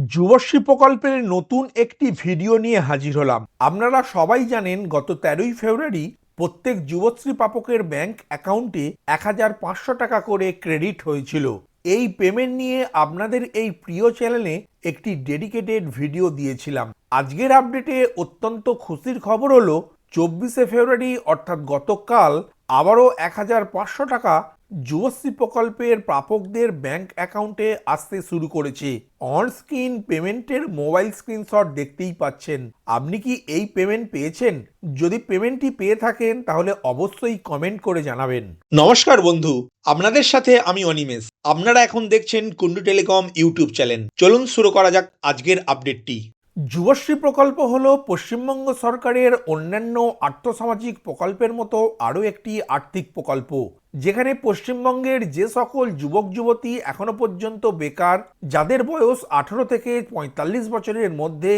যুবশ্রী প্রকল্পের নতুন একটি ভিডিও নিয়ে হাজির হলাম। আপনারা সবাই জানেন গত 13ই ফেব্রুয়ারি প্রত্যেক যুবশ্রী প্রাপকের ব্যাংক অ্যাকাউন্টে 1500 টাকা করে ক্রেডিট হয়েছিল। এই পেমেন্ট নিয়ে আপনাদের এই প্রিয় চ্যানেলে একটি ডেডিকেটেড ভিডিও দিয়েছিলাম। আজকের আপডেটে অত্যন্ত খুশির খবর হলো 24শে ফেব্রুয়ারি অর্থাৎ গতকাল আবারও 1500 টাকা যুবশ্রী প্রকল্পের প্রাপকদের ব্যাংক অ্যাকাউন্টে আসতে শুরু করেছে। অন স্ক্রিন পেমেন্টের মোবাইল স্ক্রিনশট দেখতেই পাচ্ছেন। আপনি কি এই পেমেন্ট পেয়েছেন? যদি পেমেন্টটি পেয়ে থাকেন তাহলে অবশ্যই কমেন্ট করে জানাবেন। নমস্কার বন্ধু, আপনাদের সাথে আমি অনিমেষ। আপনারা এখন দেখছেন কুন্ডু টেলিকম ইউটিউব চ্যানেল। চলুন শুরু করা যাক আজকের আপডেটটি। যুবশ্রী প্রকল্প হলো পশ্চিমবঙ্গ সরকারের অন্যান্য আর্থসামাজিক প্রকল্পের মতো আরও একটি আর্থিক প্রকল্প, যেখানে পশ্চিমবঙ্গের যে সকল যুবক যুবতী এখনো পর্যন্ত বেকার, যাদের বয়স 18 থেকে 45 বছরের মধ্যে,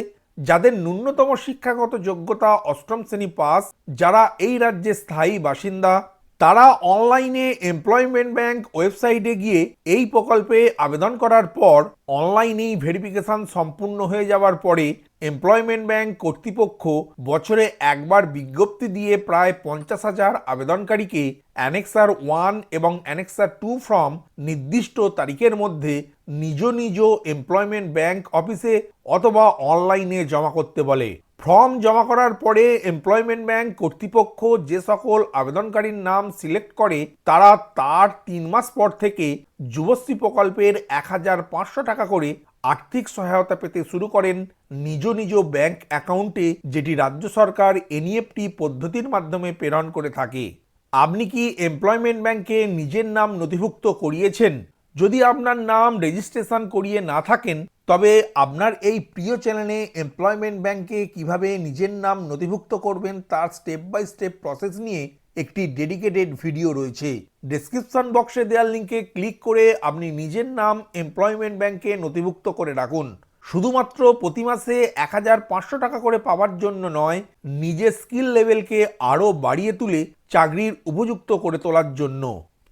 যাদের ন্যূনতম শিক্ষাগত যোগ্যতা অষ্টম শ্রেণী পাস, যারা এই রাজ্যের স্থায়ী বাসিন্দা, তারা অনলাইনে এমপ্লয়মেন্ট ব্যাংক ওয়েবসাইটে গিয়ে এই প্রকল্পে আবেদন করার পর অনলাইনেই ভেরিফিকেশন সম্পূর্ণ হয়ে যাওয়ার পরে এমপ্লয়মেন্ট ব্যাংক কর্তৃপক্ষ বছরে একবার বিজ্ঞপ্তি দিয়ে প্রায় 50,000 আবেদনকারীকে অ্যানেক্সার 1 এবং অ্যানেক্সার 2 ফর্ম নির্দিষ্ট তারিখের মধ্যে নিজ নিজ এমপ্লয়মেন্ট ব্যাংক অফিসে অথবা অনলাইনে জমা করতে বলে। ফর্ম জমা করার পরে এমপ্লয়মেন্ট ব্যাংক কর্তৃপক্ষ যে সকল আবেদনকারীর নাম সিলেক্ট করে তারা তার 3 মাস পর থেকে যুবশ্রী প্রকল্পের 1500 টাকা করে আর্থিক সহায়তা পেতে শুরু করেন নিজ নিজ ব্যাংক অ্যাকাউন্টে, যেটি রাজ্য সরকার এনইএফটি পদ্ধতির মাধ্যমে প্রেরণ করে থাকে। আপনি কি এমপ্লয়মেন্ট ব্যাংকে নিজের নাম নথিভুক্ত করিয়েছেন? যদি আপনার নাম রেজিস্ট্রেশন করিয়ে না থাকেন তবে আপনার এই প্রিয় চ্যানেলে এমপ্লয়মেন্ট ব্যাংকে কিভাবে নিজের নাম নথিভুক্ত করবেন তার স্টেপ বাই স্টেপ প্রসেস নিয়ে একটি ডেডিকেটেড ভিডিও রয়েছে। ডেসক্রিপশন বক্সে দেওয়ার লিঙ্কে ক্লিক করে আপনি নিজের নাম এমপ্লয়মেন্ট ব্যাংকে নথিভুক্ত করে রাখুন। শুধুমাত্র প্রতি মাসে 1500 টাকা করে পাওয়ার জন্য নয়, নিজের স্কিল লেভেলকে আরও বাড়িয়ে তুলে চাকরির উপযুক্ত করে তোলার জন্য।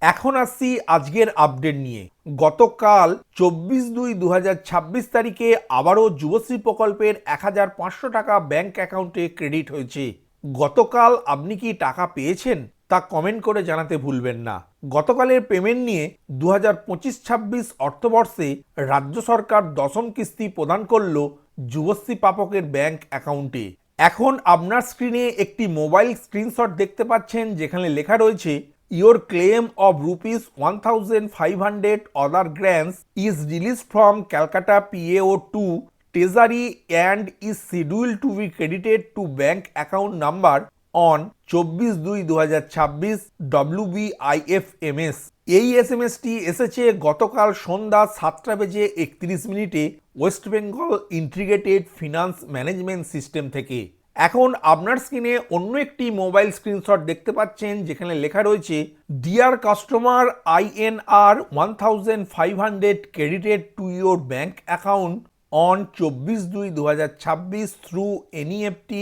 এখন আসছি আজকের আপডেট নিয়ে। গতকাল 24/2/2026 তারিখে আবারও যুবশ্রী প্রকল্পের 1500 টাকা ব্যাংক অ্যাকাউন্টে ক্রেডিট হয়েছে। গতকাল আপনি কি টাকা পেয়েছেন তা কমেন্ট করে জানাতে ভুলবেন না। গতকালের পেমেন্ট নিয়ে 2025-26 অর্থবর্ষে রাজ্য সরকার দশম কিস্তি প্রদান করল যুবশ্রী প্রাপকের ব্যাংক অ্যাকাউন্টে। এখন আপনার স্ক্রিনে একটি মোবাইল স্ক্রিনশট দেখতে পাচ্ছেন, যেখানে লেখা রয়েছে Your claim of rupees 1,500 other grants is released from Calcutta PAO2 Treasury and is scheduled to be credited to bank account number on 24/2/2026 WBIFMS। এই এসএমএসটি এসেছে গতকাল সন্ধ্যা 7:31 West Bengal integrated finance management system থেকে। এখন আপনার স্ক্রিনে অন্য একটি মোবাইল স্ক্রিনশট দেখতে পাচ্ছেন, যেখানে লেখা রয়েছে dear customer INR 1,500 credited to your bank account on 24/2/2026 through NEFT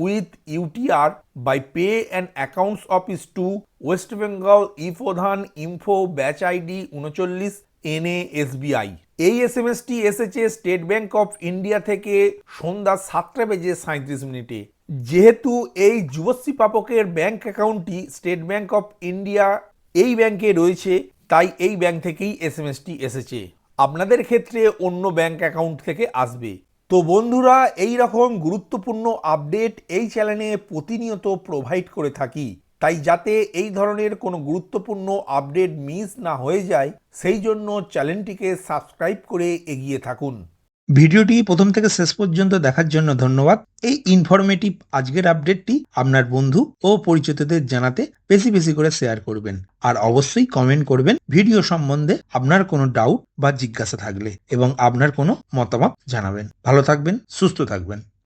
with UTR by pay and accounts office to West Bengal প্রধান ইনফো ব্যাচ ID 39 NASBI। এই এসএমএসটি এসেছে স্টেট ব্যাংক অফ ইন্ডিয়া থেকে সন্ধ্যা 7:37। যেহেতু এই যুবশ্রী প্রাপকের ব্যাংক অ্যাকাউন্টটি স্টেট ব্যাংক অফ ইন্ডিয়া এই ব্যাংকে রয়েছে, তাই এই ব্যাংক থেকেই এসএমএসটি এসেছে। আপনাদের ক্ষেত্রে অন্য ব্যাংক অ্যাকাউন্ট থেকে আসবে। তো বন্ধুরা, এই রকম গুরুত্বপূর্ণ আপডেট এই চ্যানেলে প্রতিনিয়ত প্রোভাইড করে থাকি, তাই যাতে এই ধরনের কোনো গুরুত্বপূর্ণ আপডেট মিস না হয়ে যায় সেই জন্য চ্যানেলটিকে সাবস্ক্রাইব করে এগিয়ে থাকুন। ভিডিওটি প্রথম থেকে শেষ পর্যন্ত দেখার জন্য ধন্যবাদ। এই ইনফরমেটিভ আজকের আপডেটটি আপনার বন্ধু ও পরিচিতদের জানাতে বেশি বেশি করে শেয়ার করবেন, আর অবশ্যই কমেন্ট করবেন ভিডিও সম্বন্ধে আপনার কোনো ডাউট বা জিজ্ঞাসা থাকলে, এবং আপনার কোনো মতামত জানাবেন। ভালো থাকবেন, সুস্থ থাকবেন।